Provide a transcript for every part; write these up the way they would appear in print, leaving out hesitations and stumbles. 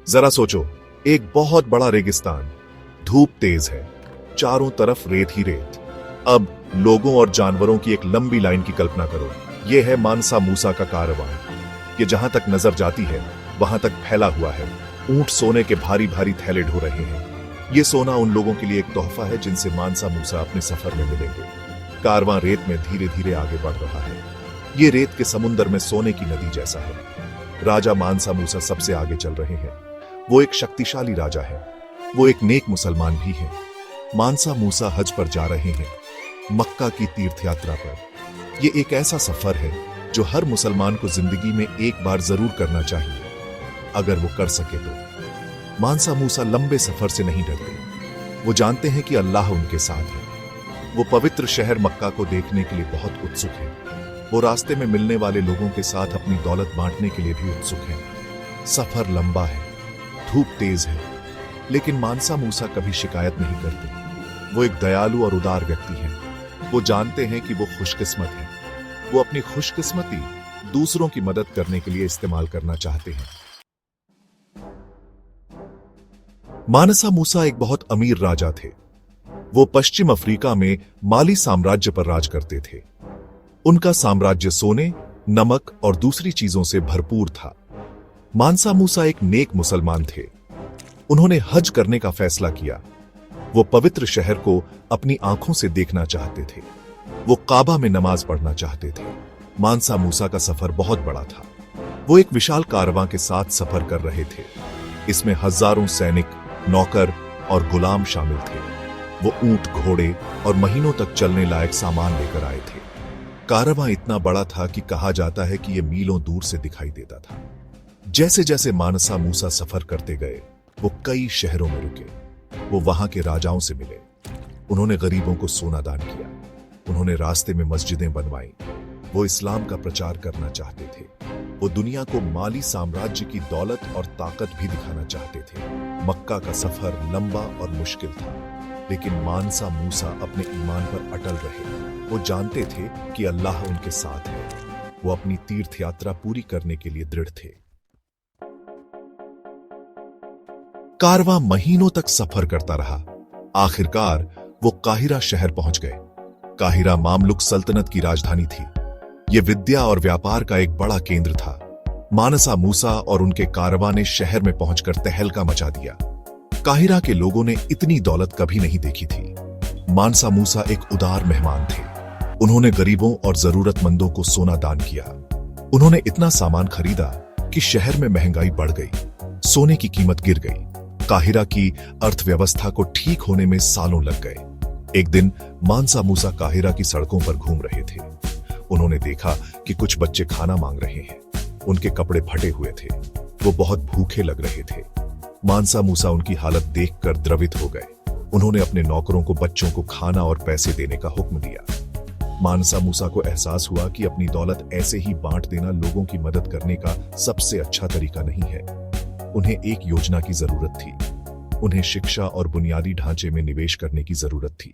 जरा सोचो, एक बहुत बड़ा रेगिस्तान, धूप तेज है, चारों तरफ रेत ही रेत। अब लोगों और जानवरों की एक लंबी लाइन की कल्पना करो। यह है मानसा मूसा का कारवां। ये जहां तक नजर जाती है वहां तक फैला हुआ है। ऊंट सोने के भारी भारी थैले ढो रहे हैं। ये सोना उन लोगों के लिए एक तोहफा है जिनसे मानसा मूसा अपने सफर में मिलेंगे। कारवां रेत में धीरे धीरे आगे बढ़ रहा है। ये रेत के समुद्र में सोने की नदी जैसा है। राजा मानसा मूसा सबसे आगे चल रहे हैं। वो एक शक्तिशाली राजा है। वो एक नेक मुसलमान भी है। मानसा मूसा हज पर जा रहे हैं, मक्का की तीर्थ यात्रा पर। यह एक ऐसा सफर है जो हर मुसलमान को जिंदगी में एक बार जरूर करना चाहिए, अगर वो कर सके तो। मानसा मूसा लंबे सफर से नहीं डरते। वो जानते हैं कि अल्लाह उनके साथ है। वो पवित्र शहर मक्का को देखने के लिए बहुत उत्सुक है। वो रास्ते में मिलने वाले लोगों के साथ अपनी दौलत बांटने के लिए भी उत्सुक है। सफर लंबा है, धूप तेज है, लेकिन मानसा मूसा कभी शिकायत नहीं करते। वो एक दयालु और उदार व्यक्ति हैं। वो जानते हैं कि वो खुशकिस्मत हैं। वो अपनी खुशकिस्मती दूसरों की मदद करने के लिए इस्तेमाल करना चाहते हैं। मानसा मूसा एक बहुत अमीर राजा थे। वो पश्चिम अफ्रीका में माली साम्राज्य पर राज करते थे। उनका साम्राज्य सोने, नमक और दूसरी चीजों से भरपूर था। मानसा मूसा एक नेक मुसलमान थे। उन्होंने हज करने का फैसला किया। वो पवित्र शहर को अपनी आंखों से देखना चाहते थे। वो काबा में नमाज पढ़ना चाहते थे। मानसा मूसा का सफर बहुत बड़ा था। वो एक विशाल कारवां के साथ सफर कर रहे थे। इसमें हजारों सैनिक, नौकर और गुलाम शामिल थे। वो ऊंट, घोड़े और महीनों तक चलने लायक सामान लेकर आए थे। कारवां इतना बड़ा था कि कहा जाता है कि यह मीलों दूर से दिखाई देता था। जैसे जैसे मानसा मूसा सफर करते गए, वो कई शहरों में रुके। वो वहां के राजाओं से मिले। उन्होंने गरीबों को सोना दान किया। उन्होंने रास्ते में मस्जिदें बनवाई। वो इस्लाम का प्रचार करना चाहते थे। वो दुनिया को माली साम्राज्य की दौलत और ताकत भी दिखाना चाहते थे। मक्का का सफर लंबा और मुश्किल था, लेकिन मानसा मूसा अपने ईमान पर अटल रहे। वो जानते थे कि अल्लाह उनके साथ है। वो अपनी तीर्थ यात्रा पूरी करने के लिए दृढ़ थे। कारवां महीनों तक सफर करता रहा। आखिरकार वो काहिरा शहर पहुंच गए। काहिरा मामलुक सल्तनत की राजधानी थी। यह विद्या और व्यापार का एक बड़ा केंद्र था। मानसा मूसा और उनके कारवां ने शहर में पहुंचकर तहलका मचा दिया। काहिरा के लोगों ने इतनी दौलत कभी नहीं देखी थी। मानसा मूसा एक उदार मेहमान थे। उन्होंने गरीबों और जरूरतमंदों को सोना दान किया। उन्होंने इतना सामान खरीदा कि शहर में महंगाई बढ़ गई। सोने की कीमत गिर गई। काहिरा की अर्थव्यवस्था को ठीक होने में सालों लग गए। एक दिन मानसा मूसा काहिरा की सड़कों पर घूम रहे थे। उन्होंने देखा कि कुछ बच्चे खाना मांग रहे हैं। उनके कपड़े फटे हुए थे। वो बहुत भूखे लग रहे थे। मानसा मूसा उनकी हालत देखकर द्रवित हो गए। उन्होंने अपने नौकरों को बच्चों को खाना और पैसे देने का हुक्म दिया। मानसा मूसा को एहसास हुआ कि अपनी दौलत ऐसे ही बांट देना लोगों की मदद करने का सबसे अच्छा तरीका नहीं है। उन्हें एक योजना की जरूरत थी। उन्हें शिक्षा और बुनियादी ढांचे में निवेश करने की जरूरत थी।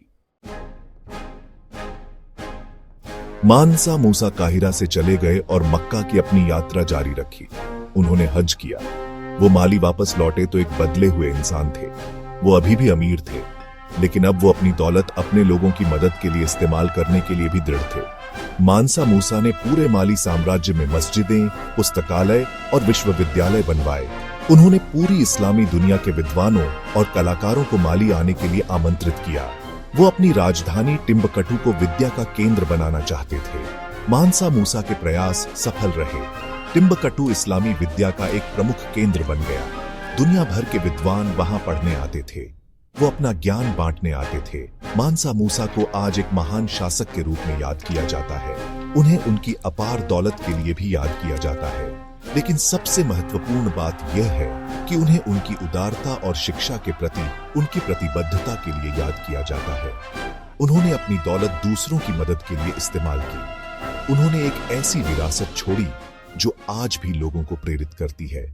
मानसा मूसा काहिरा से चले गए और मक्का की अपनी यात्रा जारी रखी। उन्होंने हज किया। वो माली वापस लौटे तो एक बदले हुए इंसान थे। वो अभी भी अमीर थे, लेकिन अब वो अपनी दौलत अपने लोगों की मदद के लिए इस्तेमाल करने के लिए भी दृढ़ थे। मानसा मूसा ने पूरे माली साम्राज्य में मस्जिदें, पुस्तकालय और विश्वविद्यालय बनवाए। उन्होंने पूरी इस्लामी दुनिया के विद्वानों और कलाकारों को माली आने के लिए आमंत्रित किया। वो अपनी राजधानी टिम्बकटू को विद्या का केंद्र बनाना चाहते थे। मानसा मूसा के प्रयास सफल रहे। टिम्बकटू इस्लामी विद्या का एक प्रमुख केंद्र बन गया। दुनिया भर के विद्वान वहां पढ़ने आते थे। वो अपना ज्ञान बांटने आते थे। मानसा मूसा को आज एक महान शासक के रूप में याद किया जाता है। उन्हें उनकी अपार दौलत के लिए भी याद किया जाता है, लेकिन सबसे महत्वपूर्ण बात यह है कि उन्हें उनकी उदारता और शिक्षा के प्रति उनकी प्रतिबद्धता के लिए याद किया जाता है। उन्होंने अपनी दौलत दूसरों की मदद के लिए इस्तेमाल की। उन्होंने एक ऐसी विरासत छोड़ी जो आज भी लोगों को प्रेरित करती है।